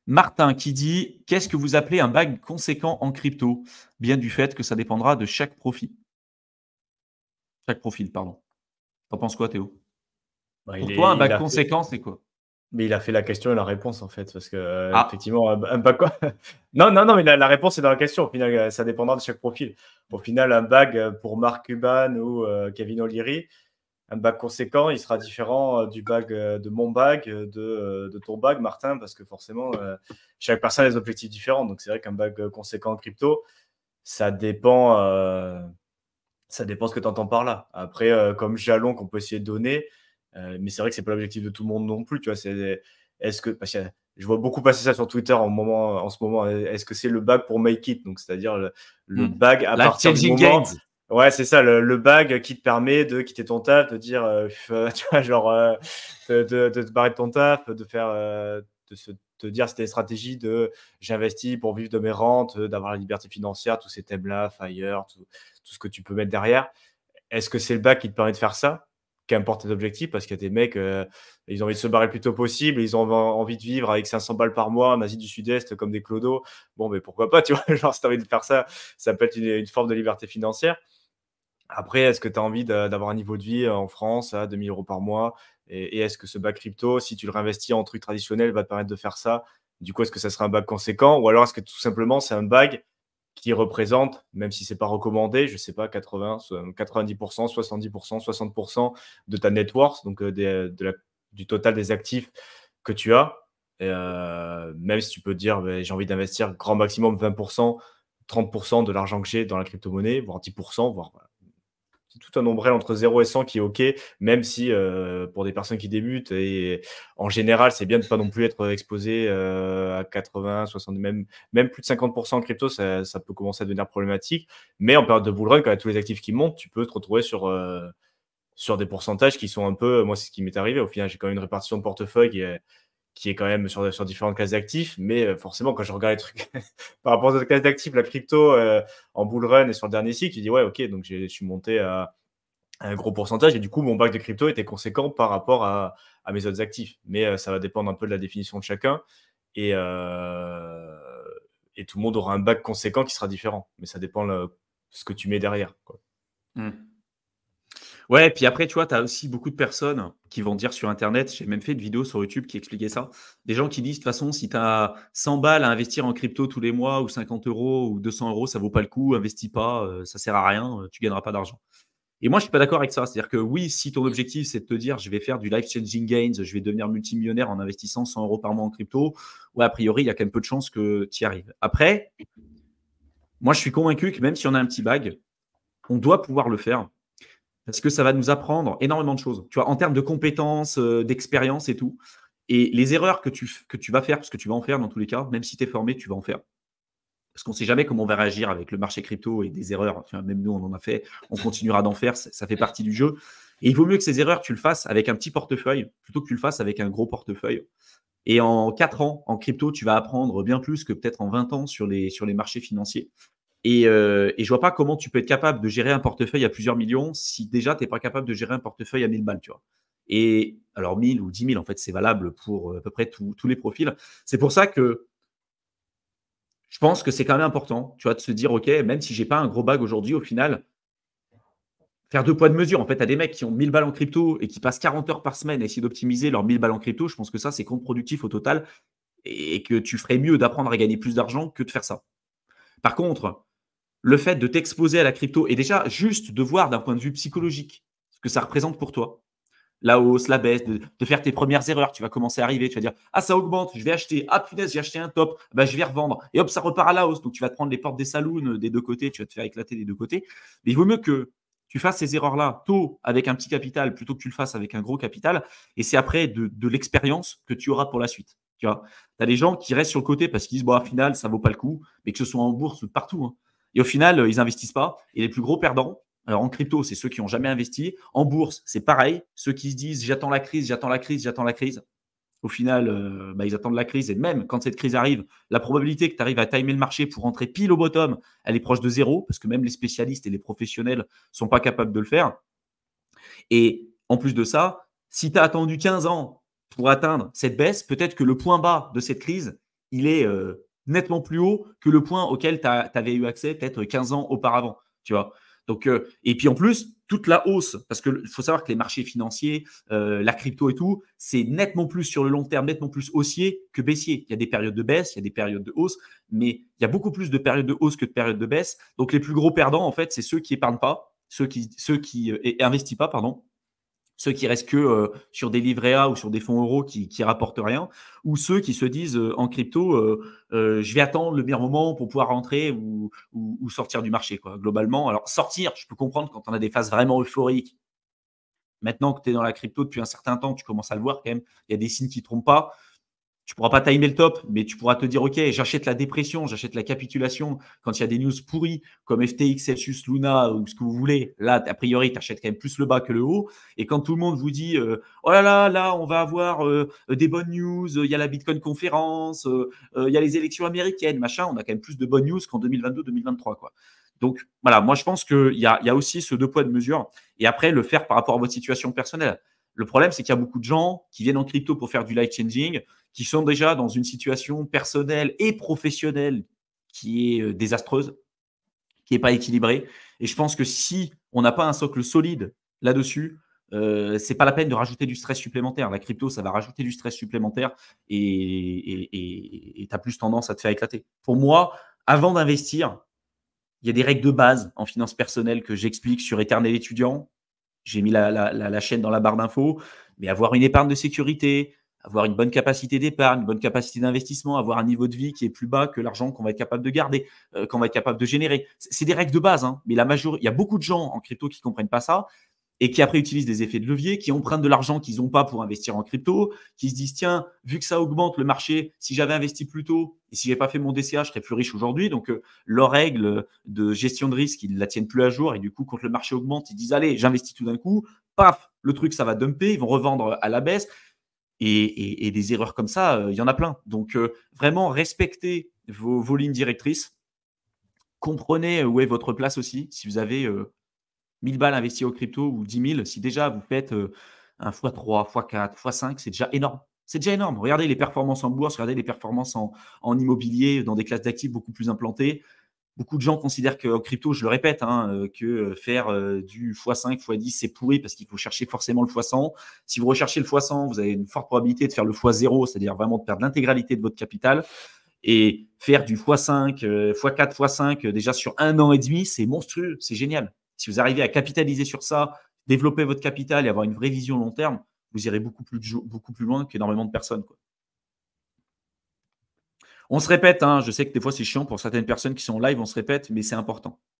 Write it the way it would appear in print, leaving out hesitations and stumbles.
Martin qui dit « Qu'est-ce que vous appelez un bag conséquent en crypto ?» Bien du fait que ça dépendra de chaque profil. Chaque profil, pardon. T'en penses quoi, Théo? Bah, Pour toi, un bag a fait, conséquent, c'est quoi? mais il a fait la question et la réponse en fait, parce que Ah, effectivement, un bag quoi. Non, non, non, mais la réponse est dans la question. Au final, ça dépendra de chaque profil. Au final, un bag pour Mark Cuban ou Kevin O'Leary, un bag conséquent, il sera différent du bag de mon bag, de ton bag, Martin, parce que forcément, chaque personne a des objectifs différents. Donc, c'est vrai qu'un bag conséquent en crypto, ça dépend, ça dépend ce que tu entends par là. Après, comme jalon qu'on peut essayer de donner, mais c'est vrai que c'est pas l'objectif de tout le monde non plus. Tu vois, est-ce que, parce que je vois beaucoup passer ça sur Twitter en ce moment. Est-ce que c'est le bag pour make it, donc c'est-à-dire le bag à life partir du changing moment. gains. Ouais, c'est ça, le bag qui te permet de quitter ton taf, de dire, tu vois, genre, de te barrer de ton taf, de faire, te dire c'était une stratégie de j'investis pour vivre de mes rentes, d'avoir la liberté financière, tous ces thèmes-là, FIRE, tout ce que tu peux mettre derrière. Est-ce que c'est le bac qui te permet de faire ça? Qu'importe tes objectifs, parce qu'il y a des mecs, ils ont envie de se barrer le plus tôt possible, ils ont envie de vivre avec 500 balles par mois en Asie du Sud-Est comme des clodos. Bon, mais pourquoi pas, tu vois, genre, si tu as envie de faire ça, ça peut être une forme de liberté financière. Après, est-ce que tu as envie d'avoir un niveau de vie en France à 2000 euros par mois? Et est-ce que ce bac crypto, si tu le réinvestis en truc traditionnel, va te permettre de faire ça? Du coup, est-ce que ça sera un bac conséquent? Ou alors est-ce que tout simplement, c'est un bag qui représente, même si ce n'est pas recommandé, je ne sais pas, 90%, 70%, 60% de ta net worth, donc du total des actifs que tu as. Et même si tu peux te dire, j'ai envie d'investir grand maximum 20%, 30% de l'argent que j'ai dans la crypto-monnaie, voire 10%, voire c'est tout un ombrelle entre 0 et 100 qui est OK, même si pour des personnes qui débutent, et en général, c'est bien de ne pas non plus être exposé à 80, 60, même plus de 50% en crypto, ça peut commencer à devenir problématique. Mais en période de bull run, quand il y a tous les actifs qui montent, tu peux te retrouver sur des pourcentages qui sont un peu. Moi, c'est ce qui m'est arrivé. Au final, j'ai quand même une répartition de portefeuille qui est quand même sur différentes classes d'actifs. Mais forcément, quand je regarde les trucs par rapport aux autres classes d'actifs, la crypto en bull run et sur le dernier cycle, tu dis ouais, OK, donc je suis monté à un gros pourcentage. Et du coup, mon bac de crypto était conséquent par rapport à mes autres actifs. Mais ça va dépendre un peu de la définition de chacun. Et, euh, et tout le monde aura un bac conséquent qui sera différent. Mais ça dépend de ce que tu mets derrière, quoi. Ouais, puis après, tu vois, tu as aussi beaucoup de personnes qui vont dire sur Internet, j'ai même fait une vidéo sur YouTube qui expliquait ça, des gens qui disent, de toute façon, si tu as 100 balles à investir en crypto tous les mois, ou 50 euros, ou 200 euros, ça vaut pas le coup, investis pas, ça sert à rien, tu gagneras pas d'argent. Et moi, je suis pas d'accord avec ça. C'est-à-dire que oui, si ton objectif, c'est de te dire, je vais faire du life-changing gains, je vais devenir multimillionnaire en investissant 100 euros par mois en crypto, ouais, a priori, il y a quand même peu de chances que tu y arrives. Après, moi, je suis convaincu que même si on a un petit bag, on doit pouvoir le faire parce que ça va nous apprendre énormément de choses. Tu vois, en termes de compétences, d'expérience et tout. Et les erreurs que tu vas faire, parce que tu vas en faire dans tous les cas, même si tu es formé, tu vas en faire. Parce qu'on ne sait jamais comment on va réagir avec le marché crypto et des erreurs. Tu vois, même nous, on en a fait, on continuera d'en faire, ça fait partie du jeu. Et il vaut mieux que ces erreurs, tu le fasses avec un petit portefeuille plutôt que tu le fasses avec un gros portefeuille. Et en 4 ans, en crypto, tu vas apprendre bien plus que peut-être en 20 ans sur les marchés financiers. Et je vois pas comment tu peux être capable de gérer un portefeuille à plusieurs millions si déjà tu n'es pas capable de gérer un portefeuille à 1000 balles, tu vois. Et alors 1000 ou 10 000, en fait, c'est valable pour à peu près tous les profils. C'est pour ça que je pense que c'est quand même important, tu vois, de se dire, OK, même si j'ai pas un gros bag aujourd'hui, au final, faire deux poids de mesure. En fait, tu as des mecs qui ont 1000 balles en crypto et qui passent 40 heures par semaine à essayer d'optimiser leurs 1000 balles en crypto. Je pense que ça, c'est contre-productif au total et que tu ferais mieux d'apprendre à gagner plus d'argent que de faire ça. Par contre, le fait de t'exposer à la crypto et déjà juste de voir d'un point de vue psychologique ce que ça représente pour toi, la hausse, la baisse, de faire tes premières erreurs, tu vas commencer à arriver, tu vas dire ah ça augmente, je vais acheter, ah punaise j'ai acheté un top, bah, je vais revendre et hop ça repart à la hausse, donc tu vas te prendre les portes des saloons des deux côtés, tu vas te faire éclater des deux côtés, mais il vaut mieux que tu fasses ces erreurs-là tôt avec un petit capital plutôt que tu le fasses avec un gros capital et c'est après de l'expérience que tu auras pour la suite. Tu vois, tu as des gens qui restent sur le côté parce qu'ils disent bon, au final, ça vaut pas le coup, mais que ce soit en bourse ou partout. Hein. Et au final, ils investissent pas. Et les plus gros perdants, alors en crypto, c'est ceux qui n'ont jamais investi. En bourse, c'est pareil. Ceux qui se disent j'attends la crise, j'attends la crise, j'attends la crise. Au final, ils attendent la crise. Et même quand cette crise arrive, la probabilité que tu arrives à timer le marché pour rentrer pile au bottom, elle est proche de zéro, parce que même les spécialistes et les professionnels ne sont pas capables de le faire. Et en plus de ça, si tu as attendu 15 ans pour atteindre cette baisse, peut-être que le point bas de cette crise, il est nettement plus haut que le point auquel tu avais eu accès peut-être 15 ans auparavant. Tu vois. Donc, et puis en plus, toute la hausse, parce qu'il faut savoir que les marchés financiers, la crypto et tout, c'est nettement plus sur le long terme, nettement plus haussier que baissier. Il y a des périodes de baisse, il y a des périodes de hausse, mais il y a beaucoup plus de périodes de hausse que de périodes de baisse. Donc les plus gros perdants, en fait, c'est ceux qui épargnent pas, ceux qui investissent pas, pardon, ceux qui restent que sur des livrets A ou sur des fonds euros qui rapportent rien, ou ceux qui se disent en crypto, je vais attendre le meilleur moment pour pouvoir rentrer ou sortir du marché, quoi, globalement. Alors, sortir, je peux comprendre quand on a des phases vraiment euphoriques. Maintenant que tu es dans la crypto depuis un certain temps, tu commences à le voir quand même. Il y a des signes qui ne trompent pas. Tu ne pourras pas timer le top, mais tu pourras te dire, OK, j'achète la dépression, j'achète la capitulation. Quand il y a des news pourries comme FTX, Celsius, Luna ou ce que vous voulez, là, a priori, tu achètes quand même plus le bas que le haut. Et quand tout le monde vous dit, oh là, on va avoir des bonnes news, il y a la Bitcoin conférence, il y a les élections américaines, machin, on a quand même plus de bonnes news qu'en 2022-2023, quoi. Donc, voilà, moi, je pense qu'il y a aussi ce deux poids, deux mesures. Et après, le faire par rapport à votre situation personnelle. Le problème, c'est qu'il y a beaucoup de gens qui viennent en crypto pour faire du life changing, qui sont déjà dans une situation personnelle et professionnelle qui est désastreuse, qui n'est pas équilibrée. Et je pense que si on n'a pas un socle solide là-dessus, c'est pas la peine de rajouter du stress supplémentaire. La crypto, ça va rajouter du stress supplémentaire et tu as plus tendance à te faire éclater. Pour moi, avant d'investir, il y a des règles de base en finance personnelle que j'explique sur Éternel étudiant. J'ai mis la chaîne dans la barre d'infos, mais avoir une épargne de sécurité, avoir une bonne capacité d'épargne, une bonne capacité d'investissement, avoir un niveau de vie qui est plus bas que l'argent qu'on va être capable de garder, qu'on va être capable de générer. C'est des règles de base, hein, mais il y a beaucoup de gens en crypto qui ne comprennent pas ça et qui après utilisent des effets de levier, qui empruntent de l'argent qu'ils n'ont pas pour investir en crypto, qui se disent, tiens, vu que ça augmente le marché, si j'avais investi plus tôt et si je n'avais pas fait mon DCA, je serais plus riche aujourd'hui. Donc, leurs règles de gestion de risque, ils ne la tiennent plus à jour. Et du coup, quand le marché augmente, ils disent, allez, j'investis tout d'un coup, paf, le truc, ça va dumper, ils vont revendre à la baisse. Et des erreurs comme ça, il y en a plein. Donc, vraiment, respectez vos lignes directrices. Comprenez où est votre place aussi. Si vous avez 1000 balles investies au crypto ou 10 000, si déjà vous faites un x3, x4, x5, c'est déjà énorme. C'est déjà énorme. Regardez les performances en bourse, regardez les performances en immobilier, dans des classes d'actifs beaucoup plus implantées. Beaucoup de gens considèrent qu'en crypto, je le répète, que faire du x5, x10, c'est pourri parce qu'il faut chercher forcément le x100. Si vous recherchez le x100, vous avez une forte probabilité de faire le x0, c'est-à-dire vraiment de perdre l'intégralité de votre capital. Et faire du x5, x4, x5 déjà sur 1 an et demi, c'est monstrueux, c'est génial. Si vous arrivez à capitaliser sur ça, développer votre capital et avoir une vraie vision long terme, vous irez beaucoup plus loin qu'énormément de personnes, quoi. On se répète, je sais que des fois c'est chiant pour certaines personnes qui sont en live, on se répète, mais c'est important.